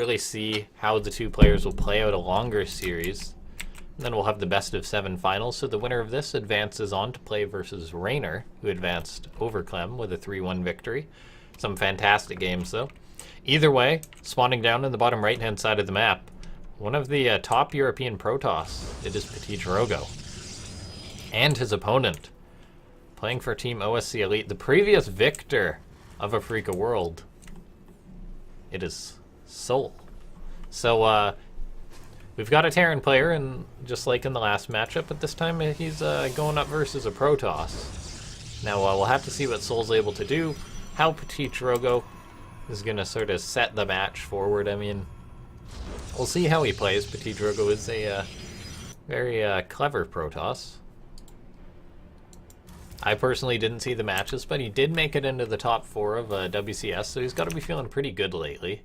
really see how the two players will play out a longer series. And then we'll have the best of 7 finals, so the winner of this advances on to play versus Rainer, who advanced over Clem with a 3-1 victory. Some fantastic games, though. Either way, spawning down in the bottom right-hand side of the map, one of the top European Protoss. It is PtitDrogo. And his opponent, playing for Team OSC Elite, the previous victor of Afreeca World. It is souL. So, we've got a Terran player, and just like in the last matchup, but this time he's going up versus a Protoss. Now, we'll have to see what souL's able to do, how PtitDrogo is going to sort of set the match forward. I mean, we'll see how he plays. PtitDrogo is a very clever Protoss. I personally didn't see the matches, but he did make it into the top 4 of WCS, so he's got to be feeling pretty good lately.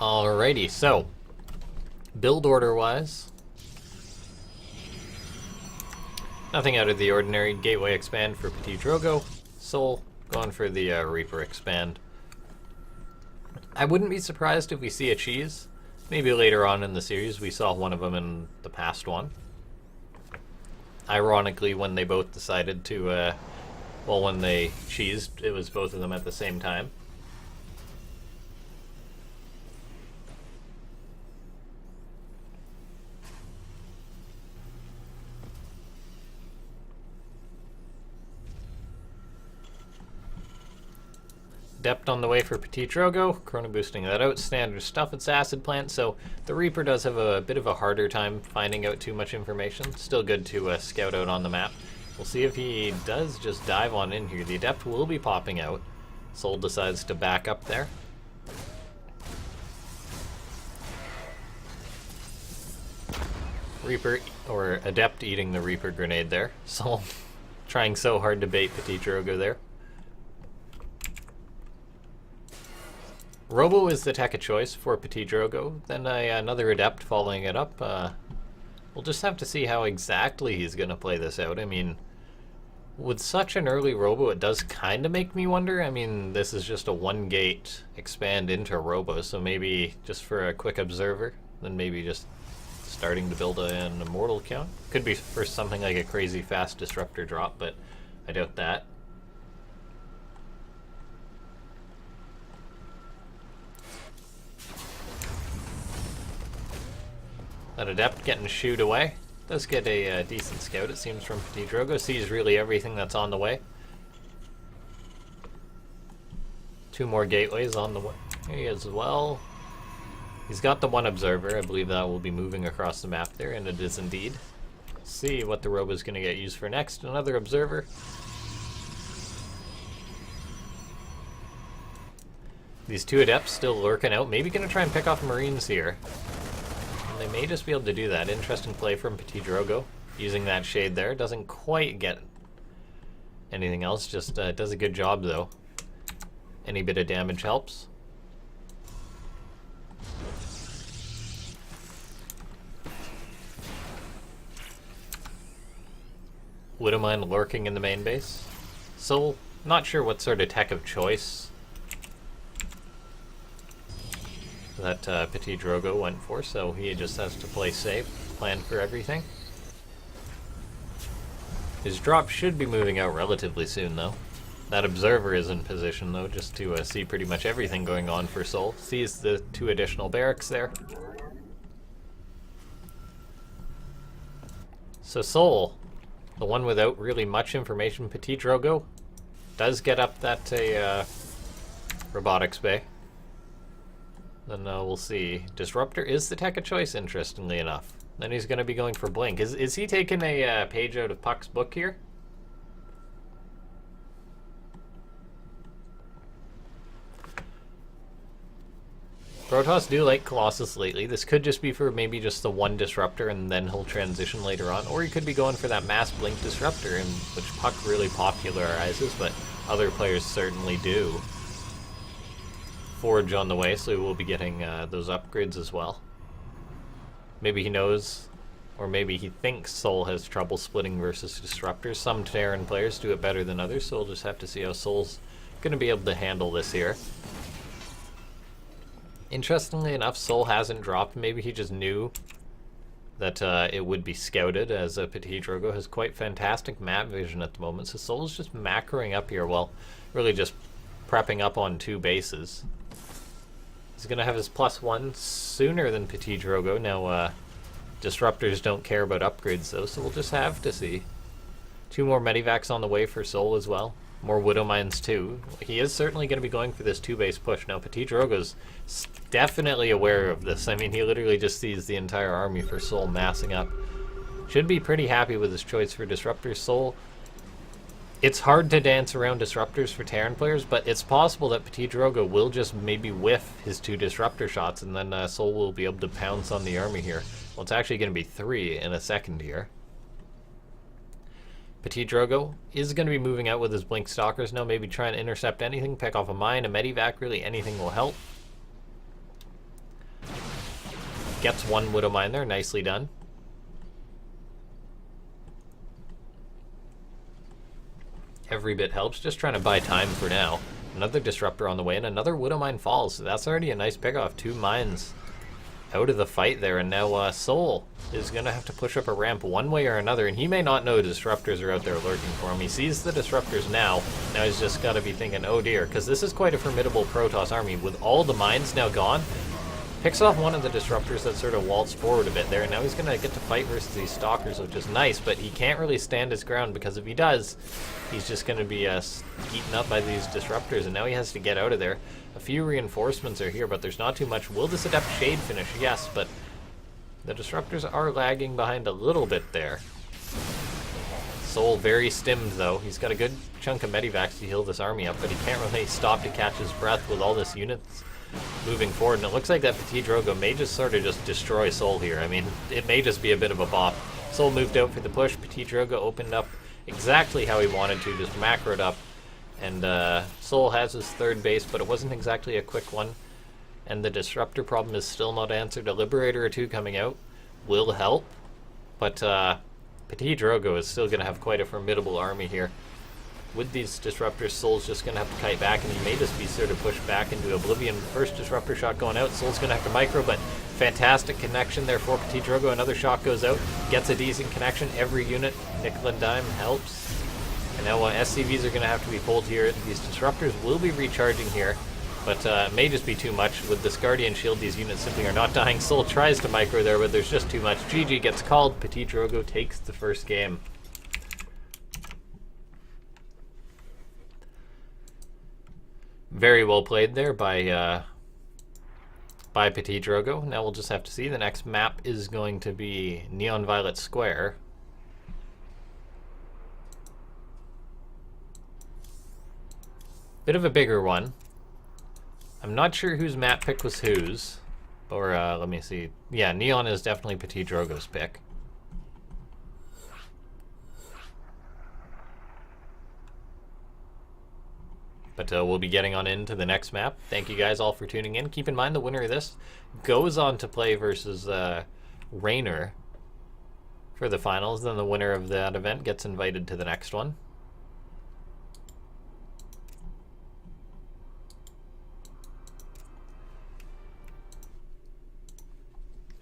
Alrighty, so build order wise, nothing out of the ordinary. Gateway expand for PtitDrogo. souL going for the Reaper expand. I wouldn't be surprised if we see a cheese. Maybe later on in the series. We saw one of them in the past one. Ironically, when they both decided to, well, when they cheesed, it was both of them at the same time. Adept on the way for PtitDrogo, chrono boosting that out, standard stuff, it's acid plant, so the Reaper does have a bit of a harder time finding out too much information. Still good to scout out on the map. We'll see if he does just dive on in here. The Adept will be popping out. souL decides to back up there. Reaper, or Adept eating the Reaper grenade there. souL trying so hard to bait PtitDrogo there. Robo is the tech of choice for PtitDrogo, then another Adept following it up. We'll just have to see how exactly he's going to play this out. I mean, with such an early Robo, it does kind of make me wonder. I mean, this is just a 1-gate expand into Robo, so maybe just for a quick observer, then maybe just starting to build an Immortal count. Could be for something like a crazy fast Disruptor drop, but I doubt that. That Adept getting shooed away. Does get a decent scout, it seems, from PtitDrogo. Sees really everything that's on the way. 2 more gateways on the way as well. He's got the 1 observer. I believe that will be moving across the map there, and it is indeed. Let's see what the Robo is going to get used for next. Another observer. These 2 Adepts still lurking out. Maybe going to try and pick off Marines here. They may just be able to do that. Interesting play from PtitDrogo, using that shade there. Doesn't quite get anything else, just does a good job though. Any bit of damage helps. Wouldn't mind lurking in the main base. souL, not sure what sort of tech of choice that PtitDrogo went for, so he just has to play safe, plan for everything. His drop should be moving out relatively soon, though. That observer is in position, though, just to see pretty much everything going on for souL. Sees the 2 additional barracks there. So souL, the one without really much information, PtitDrogo, does get up that robotics bay. Then we'll see. Disruptor is the tech of choice, interestingly enough. Then he's going to be going for Blink. Is he taking a page out of Puck's book here? Protoss do like Colossus lately. This could just be for maybe just the one disruptor and then he'll transition later on. Or he could be going for that mass blink disruptor, and which Puck really popularizes, but other players certainly do. Forge on the way, so we'll be getting those upgrades as well. Maybe he knows, or maybe he thinks souL has trouble splitting versus disruptors. Some Terran players do it better than others, so we'll just have to see how souL's going to be able to handle this here. Interestingly enough, souL hasn't dropped. Maybe he just knew that it would be scouted, as PtitDrogo has quite fantastic map vision at the moment. So souL's just macroing up here, well, really just prepping up on 2 bases. He's going to have his +1 sooner than PtitDrogo. Now, disruptors don't care about upgrades, though, so we'll just have to see. 2 more Medivacs on the way for souL as well. More Widow Mines too. He is certainly going to be going for this 2-base push. Now, PtitDrogo's definitely aware of this. I mean, he literally just sees the entire army for souL massing up. Should be pretty happy with his choice for disruptors. souL, it's hard to dance around disruptors for Terran players, but it's possible that PtitDrogo will just maybe whiff his 2 disruptor shots, and then souL will be able to pounce on the army here. Well, it's actually going to be 3 in a second here. PtitDrogo is going to be moving out with his Blink Stalkers now, maybe trying to intercept anything, pick off a mine, a Medivac, really anything will help. Gets 1 Widow Mine there, nicely done. Every bit helps, just trying to buy time for now. Another Disruptor on the way, and another Widow Mine falls, so that's already a nice pickoff. 2 mines out of the fight there, and now souL is going to have to push up a ramp one way or another, and he may not know disruptors are out there lurking for him. He sees the disruptors now he's just got to be thinking, oh dear, because this is quite a formidable Protoss army. With all the mines now gone, picks off one of the disruptors that sort of waltzed forward a bit there, and now he's going to get to fight versus these stalkers, which is nice, but he can't really stand his ground, because if he does, he's just going to be eaten up by these disruptors, and now he has to get out of there. A few reinforcements are here, but there's not too much. Will this Adept Shade finish? Yes, but the disruptors are lagging behind a little bit there. souL very stimmed, though. He's got a good chunk of Medivacs to heal this army up, but he can't really stop to catch his breath with all this units moving forward. And it looks like that PtitDrogo may just sort of just destroy souL here. I mean, it may just be a bit of a bop. souL moved out for the push. PtitDrogo opened up exactly how he wanted to, just macroed up. And souL has his 3rd base, but it wasn't exactly a quick one. And the disruptor problem is still not answered. A Liberator or 2 coming out will help. But PtitDrogo is still going to have quite a formidable army here. With these disruptors, souL's just going to have to kite back, and he may just be sort of pushed back into oblivion. First disruptor shot going out. souL's going to have to micro, but fantastic connection there for PtitDrogo. Another shot goes out, gets a decent connection. Every unit, nickel and dime, helps. And now SCVs are going to have to be pulled here. These disruptors will be recharging here, but it may just be too much. With this Guardian Shield, these units simply are not dying. souL tries to micro there, but there's just too much. GG gets called. PtitDrogo takes the first game. Very well played there by PtitDrogo. Now we'll just have to see. The next map is going to be Neon Violet Square. Bit of a bigger one. I'm not sure whose map pick was whose. Or, let me see. Yeah, Neon is definitely PtitDrogo's pick. But we'll be getting on into the next map. Thank you guys all for tuning in. Keep in mind the winner of this goes on to play versus Raynor for the finals. Then the winner of that event gets invited to the next one.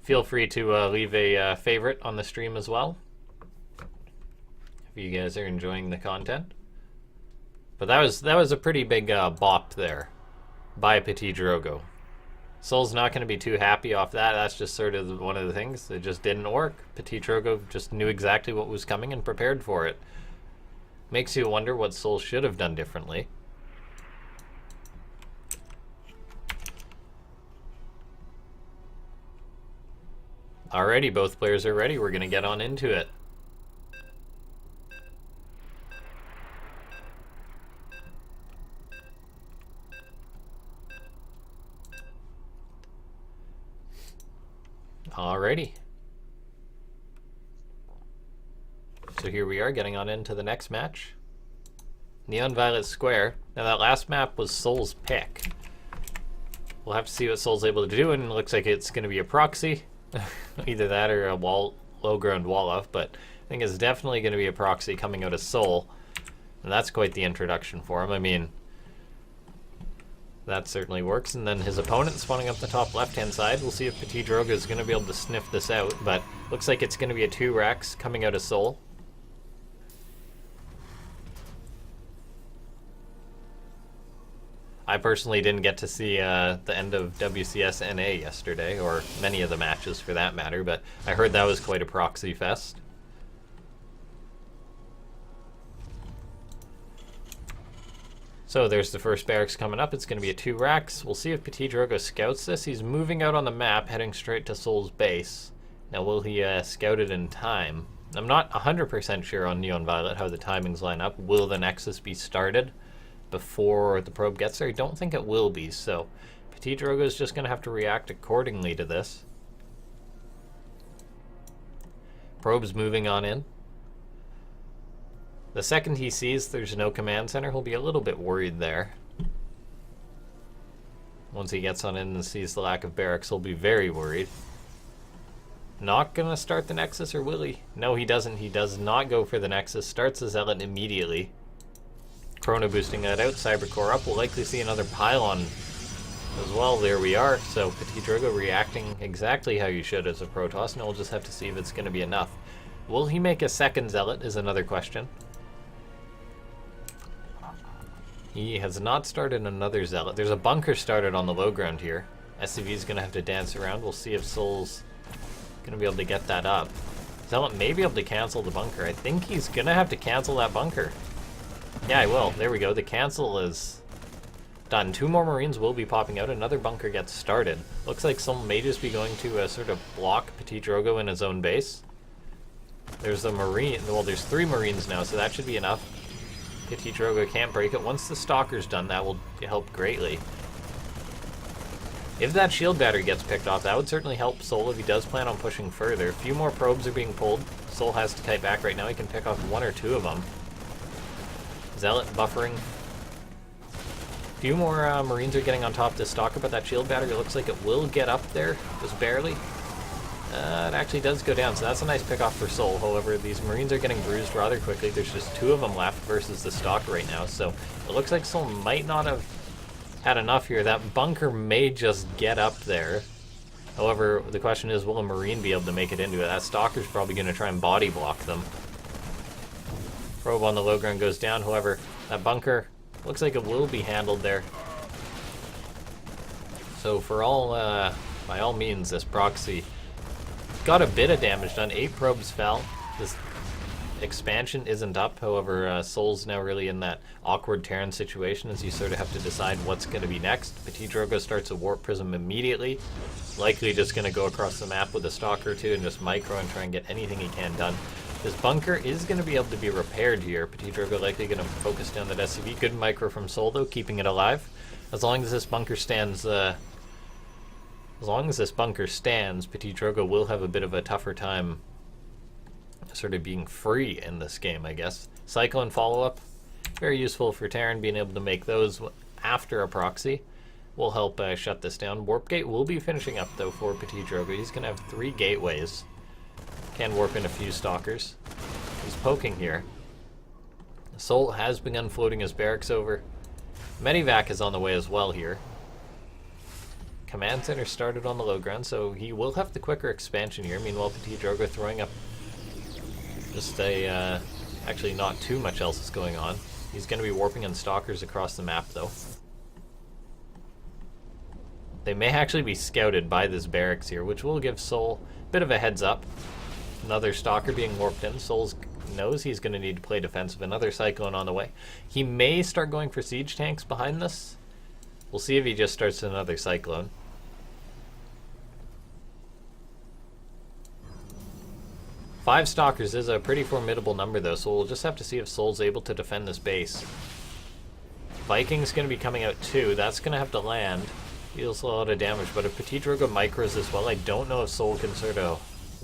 Feel free to leave a favorite on the stream as well, if you guys are enjoying the content. But that was a pretty big bop there by PtitDrogo. souL's not going to be too happy off that. That's just sort of one of the things. It just didn't work. PtitDrogo just knew exactly what was coming and prepared for it. Makes you wonder what souL should have done differently. Alrighty, both players are ready. We're going to get on into it. Alrighty. So here we are getting on into the next match. Neon Violet Square. Now that last map was souL's pick. We'll have to see what souL's able to do, and it looks like it's going to be a proxy. Either that or a low ground wall off, but I think it's definitely going to be a proxy coming out of souL. And that's quite the introduction for him. I mean, that certainly works. And then his opponent spawning up the top left-hand side. We'll see if PtitDrogo is going to be able to sniff this out, but looks like it's going to be a 2 Rex coming out of souL. I personally didn't get to see the end of WCS NA yesterday, or many of the matches for that matter, but I heard that was quite a proxy fest. So there's the first barracks coming up. It's going to be a 2 Rex. We'll see if PtitDrogo scouts this. He's moving out on the map, heading straight to souL's base. Now, will he scout it in time? I'm not 100% sure on Neon Violet how the timings line up. Will the Nexus be started before the probe gets there? I don't think it will be, so PtitDrogo is just going to have to react accordingly to this. Probe's moving on in. The second he sees there's no command center, he'll be a little bit worried there. Once he gets on in and sees the lack of barracks, he'll be very worried. Not gonna start the Nexus, or will he? No, he doesn't. He does not go for the Nexus. Starts the Zealot immediately. Chrono boosting that out, Cybercore up. We'll likely see another pylon as well. There we are. So PtitDrogo reacting exactly how you should as a Protoss, and we'll just have to see if it's going to be enough. Will he make a second Zealot is another question. He has not started another Zealot. There's a bunker started on the low ground here. SCV is going to have to dance around. We'll see if souL's going to be able to get that up. Zealot may be able to cancel the bunker. I think he's going to have to cancel that bunker. Yeah, I will. There we go. The cancel is done. 2 more Marines will be popping out. Another bunker gets started. Looks like someone may just be going to sort of block PtitDrogo in his own base. There's a Marine. Well, there's 3 Marines now, so that should be enough. PtitDrogo can't break it. Once the Stalker's done, that will help greatly. If that shield battery gets picked off, that would certainly help souL if he does plan on pushing further. A few more probes are being pulled. souL has to kite back right now. He can pick off 1 or 2 of them. Zealot buffering. A few more Marines are getting on top of the Stalker, but that shield battery looks like it will get up there, just barely. It actually does go down, so that's a nice pick-off for souL. However, these Marines are getting bruised rather quickly. There's just 2 of them left versus the Stalker right now, so it looks like souL might not have had enough here. That bunker may just get up there. However, the question is, will a Marine be able to make it into it? That Stalker's probably going to try and body block them. Probe on the low ground goes down. However, that bunker looks like it will be handled there. So for all, by all means, this proxy got a bit of damage done. 8 probes fell. This expansion isn't up. However, souL's now really in that awkward Terran situation as you sort of have to decide what's going to be next. PtitDrogo starts a Warp Prism immediately. Likely just going to go across the map with a Stalker or 2 and just micro and try and get anything he can done. This bunker is going to be able to be repaired here. PtitDrogo likely going to focus down that SCV. Good micro from souL though, keeping it alive. As long as this bunker stands, PtitDrogo will have a bit of a tougher time sort of being free in this game, I guess. Cyclone follow-up, very useful for Terran. Being able to make those after a proxy will help shut this down. Warp Gate will be finishing up though for PtitDrogo. He's going to have 3 gateways. Can warp in a few Stalkers. He's poking here. souL has begun floating his barracks over. Medivac is on the way as well here. Command Center started on the low ground, so he will have the quicker expansion here. Meanwhile, PtitDrogo throwing up just a... actually, not too much else is going on. He's going to be warping in Stalkers across the map, though. They may actually be scouted by this barracks here, which will give souL a bit of a heads up. Another Stalker being warped in. souL knows he's going to need to play defensive. Another Cyclone on the way. He may start going for siege tanks behind this. We'll see if he just starts another Cyclone. Five Stalkers is a pretty formidable number though, so we'll just have to see if souL's able to defend this base. Viking's going to be coming out too. That's going to have to land. Deals a lot of damage, but if PtitDrogo micros as well, I don't know if souL can sort of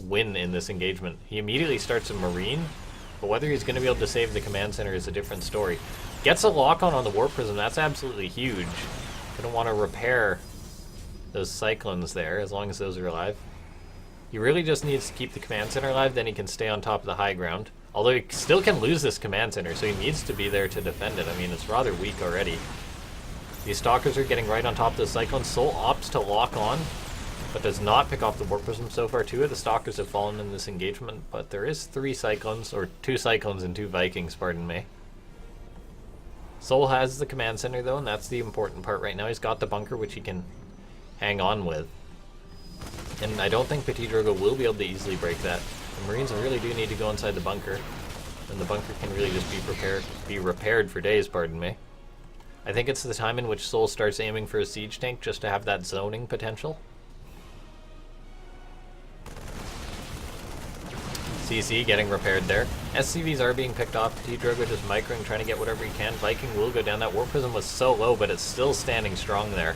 win in this engagement. He immediately starts a Marine, but whether he's going to be able to save the command center is a different story. Gets a lock-on the Warp Prism, that's absolutely huge. Gonna want to repair those Cyclones there, as long as those are alive. He really just needs to keep the command center alive, then he can stay on top of the high ground. Although he still can lose this command center, so he needs to be there to defend it. I mean, it's rather weak already. These Stalkers are getting right on top of the Cyclones. souL opts to lock on, but does not pick off the Warp Prism so far. 2 of the Stalkers have fallen in this engagement, but there is 3 Cyclones, or 2 Cyclones and 2 Vikings, pardon me. souL has the command center though, and that's the important part right now. He's got the bunker, which he can hang on with. And I don't think PtitDrogo will be able to easily break that. The Marines really do need to go inside the bunker, and the bunker can really just be repaired for days, pardon me. I think it's the time in which souL starts aiming for a siege tank just to have that zoning potential. CC getting repaired there. SCVs are being picked off. PtitDrogo just microing, trying to get whatever he can. Viking will go down. That Warp Prism was so low, but it's still standing strong there.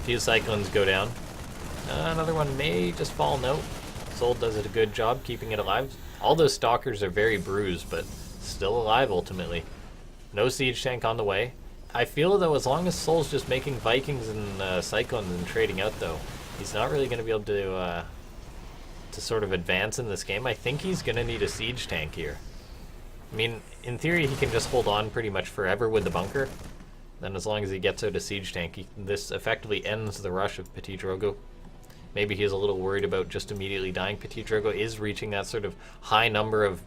A few Cyclones go down. Another one may just fall. No. souL does a good job keeping it alive. All those Stalkers are very bruised, but still alive ultimately. No siege tank on the way. I feel though, as long as souL's just making Vikings and Cyclones and trading out though, he's not really going to be able to sort of advance in this game. I think he's going to need a siege tank here. I mean, in theory, he can just hold on pretty much forever with the bunker. Then as long as he gets out a siege tank, this effectively ends the rush of PtitDrogo. Maybe he's a little worried about just immediately dying. PtitDrogo is reaching that sort of high number of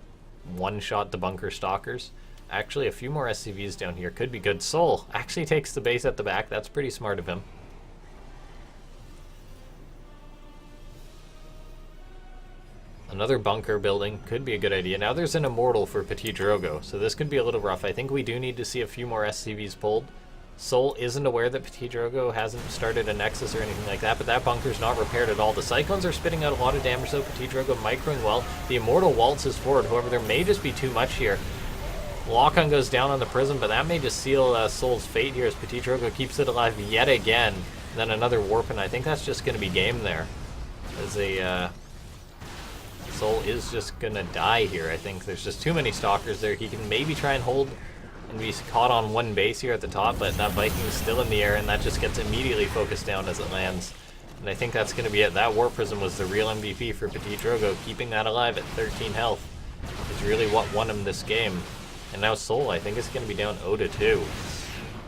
one-shot the bunker Stalkers. Actually, a few more SCVs down here could be good. souL actually takes the base at the back. That's pretty smart of him. Another bunker building could be a good idea. Now there's an Immortal for PtitDrogo, so this could be a little rough. I think we do need to see a few more SCVs pulled. souL isn't aware that PtitDrogo hasn't started a Nexus or anything like that, but that bunker's not repaired at all. The Cyclones are spitting out a lot of damage though. PtitDrogo microing well. The Immortal waltzes forward, however there may just be too much here. Lock-on goes down on the Prism, but that may just seal souL's fate here as PtitDrogo keeps it alive yet again. And then another Warp, and I think that's just going to be game there. As souL is just going to die here. I think there's just too many Stalkers there. He can maybe try and hold and be caught on one base here at the top, but that Viking is still in the air, and that just gets immediately focused down as it lands. And I think that's going to be it. That Warp Prism was the real MVP for PtitDrogo. Keeping that alive at 13 health is really what won him this game. And now souL, I think, is going to be down 0-2.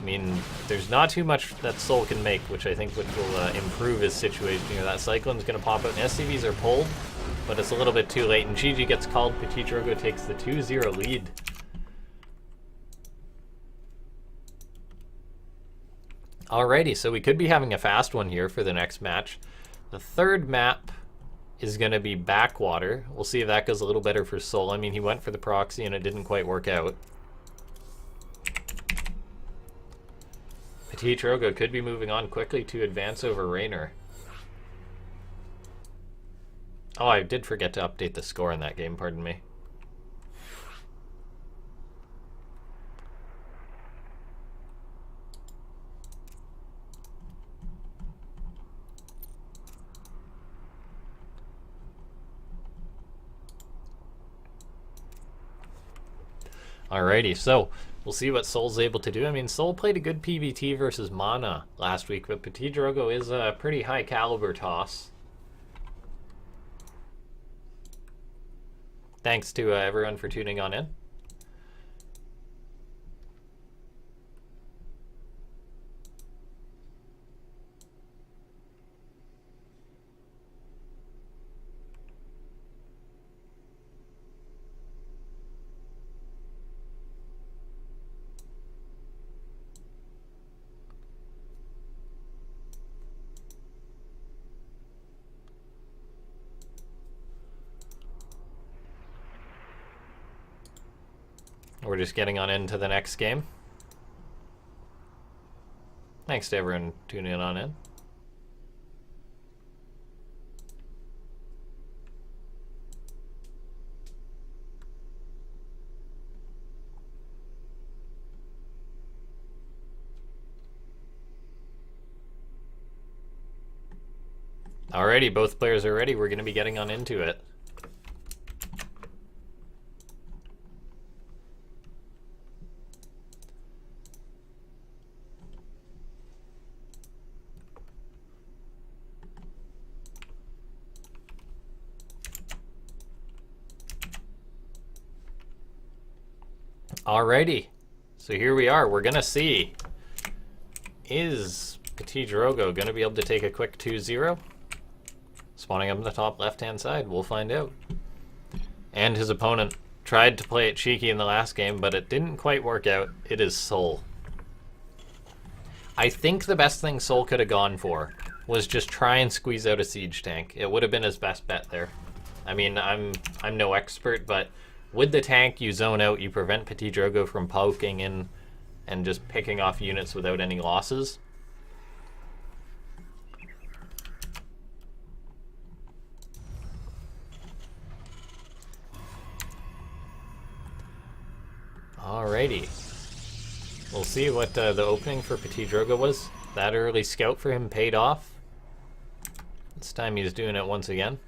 I mean, there's not too much that souL can make, which I think will improve his situation here. That Cyclone's going to pop out, and SCVs are pulled, but it's a little bit too late, and GG gets called. PtitDrogo takes the 2-0 lead. Alrighty, so we could be having a fast one here for the next match. The third map is going to be Backwater. We'll see if that goes a little better for souL. I mean, he went for the proxy and it didn't quite work out. PtitDrogo could be moving on quickly to advance over Raynor. Oh, I did forget to update the score in that game, pardon me. Alrighty, so we'll see what souL's able to do. I mean, souL played a good PvT versus Mana last week, but PtitDrogo is a pretty high caliber toss. Thanks to everyone for tuning on in. We're just getting on into the next game. Thanks to everyone tuning on in. Alrighty, both players are ready. We're going to be getting on into it. Alrighty, so here we are. We're going to see, is PtitDrogo going to be able to take a quick 2-0? Spawning up on the top left-hand side, we'll find out. And his opponent tried to play it cheeky in the last game, but it didn't quite work out. It is souL. I think the best thing souL could have gone for was just try and squeeze out a siege tank. It would have been his best bet there. I mean, I'm no expert, but with the tank, you zone out, you prevent PtitDrogo from poking in and just picking off units without any losses. Alrighty. We'll see what the opening for PtitDrogo was. That early scout for him paid off. This time he's doing it once again.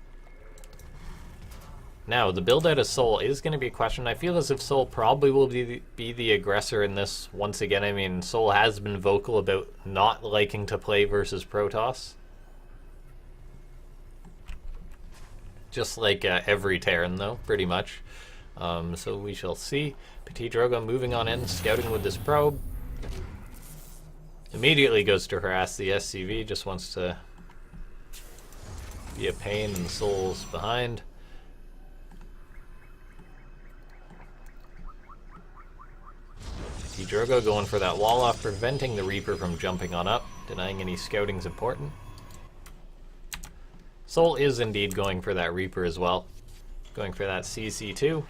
Now, the build out of souL is going to be a question. I feel as if souL probably will be the aggressor in this once again. I mean, souL has been vocal about not liking to play versus Protoss. Just like every Terran, though, pretty much. So we shall see. PtitDrogo moving on in, scouting with this probe. Immediately goes to harass the SCV, just wants to be a pain, and souL's behind. PtitDrogo going for that wall off, preventing the Reaper from jumping on up, denying any scouting's important. souL is indeed going for that Reaper as well, going for that CC2.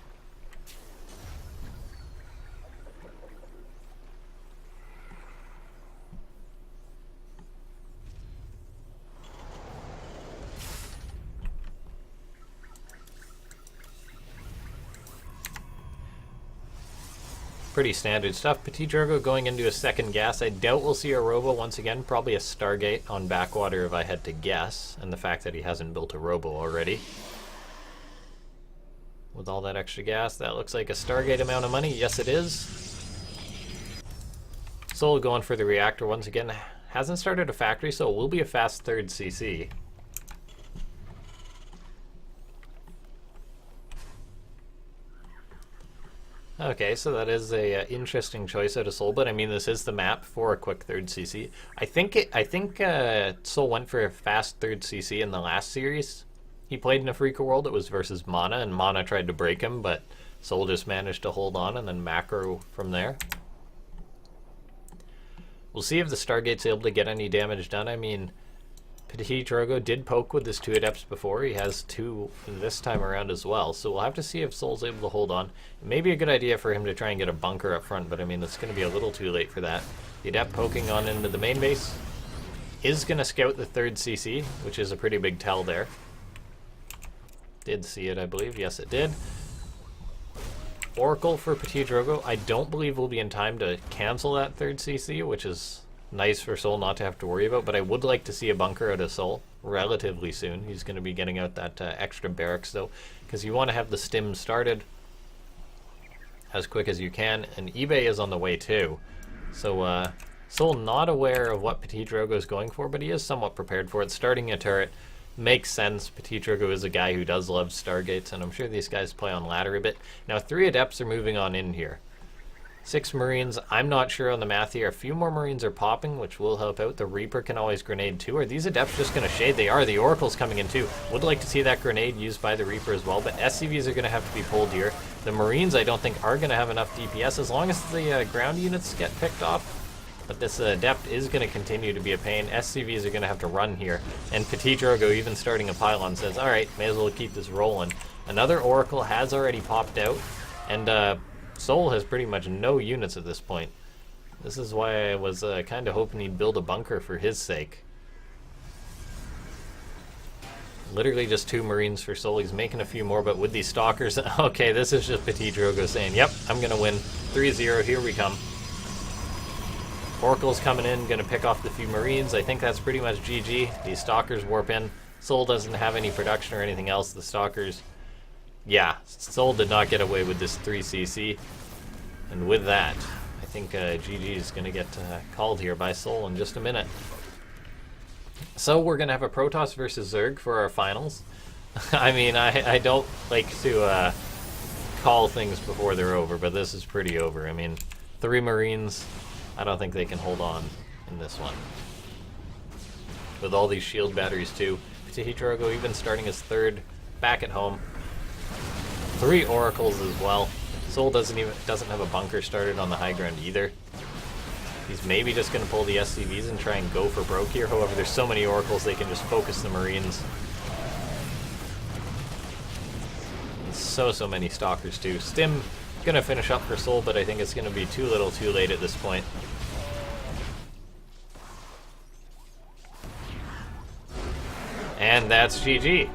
Pretty standard stuff. PtitDrogo going into a second gas. I doubt we'll see a Robo once again. Probably a Stargate on backwater if I had to guess. And the fact that he hasn't built a Robo already. With all that extra gas, that looks like a Stargate amount of money. Yes, it is. souL going for the reactor once again. Hasn't started a factory, so it will be a fast third CC. Okay, so that is a interesting choice out of souL, but I mean, this is the map for a quick third CC. I think souL went for a fast third CC in the last series. He played in Afreeca World. It was versus Mana, and Mana tried to break him, but souL just managed to hold on and then macro from there. We'll see if the Stargate's able to get any damage done. I mean, PtitDrogo did poke with his 2 Adepts before. He has 2 this time around as well. So we'll have to see if souL's able to hold on. It may be a good idea for him to try and get a bunker up front, but I mean, it's going to be a little too late for that. The Adept poking on into the main base is going to scout the third CC, which is a pretty big tell there. Did see it, I believe. Yes, it did. Oracle for PtitDrogo. I don't believe we'll be in time to cancel that third CC, which is nice for souL not to have to worry about, but I would like to see a bunker out of souL relatively soon. He's going to be getting out that extra barracks, though, because you want to have the stim started as quick as you can, and eBay is on the way, too. So, souL not aware of what PtitDrogo is going for, but he is somewhat prepared for it. Starting a turret makes sense. PtitDrogo is a guy who does love Stargates, and I'm sure these guys play on ladder a bit. Now, 3 Adepts are moving on in here. 6 Marines, I'm not sure on the math here. A few more Marines are popping, which will help out. The Reaper can always grenade too. Are these Adepts just going to shade? They are. The Oracle's coming in too. Would like to see that grenade used by the Reaper as well, but SCVs are going to have to be pulled here. The Marines, I don't think, are going to have enough DPS as long as the ground units get picked off. But this Adept is going to continue to be a pain. SCVs are going to have to run here. And PtitDrogo, even starting a pylon, says, alright, may as well keep this rolling. Another Oracle has already popped out, and souL has pretty much no units at this point. This is why I was kind of hoping he'd build a bunker for his sake. Literally just 2 Marines for souL. He's making a few more, but with these Stalkers... Okay, this is just PtitDrogo saying, yep, I'm going to win. 3-0, here we come. Oracle's coming in, going to pick off the few Marines. I think that's pretty much GG. These Stalkers warp in. souL doesn't have any production or anything else. The Stalkers, yeah, souL did not get away with this 3cc. And with that, I think GG is going to get called here by souL in just a minute. So we're going to have a Protoss versus Zerg for our finals. I mean, I don't like to call things before they're over, but this is pretty over. I mean, 3 Marines, I don't think they can hold on in this one. With all these shield batteries too. PtitDrogo even starting his 3rd back at home. 3 Oracles as well. souL doesn't have a bunker started on the high ground either. He's maybe just going to pull the SCVs and try and go for broke here. However, there's so many Oracles they can just focus the Marines. And so many Stalkers too. Stim going to finish up for souL, but I think it's going to be too little too late at this point. And that's GG.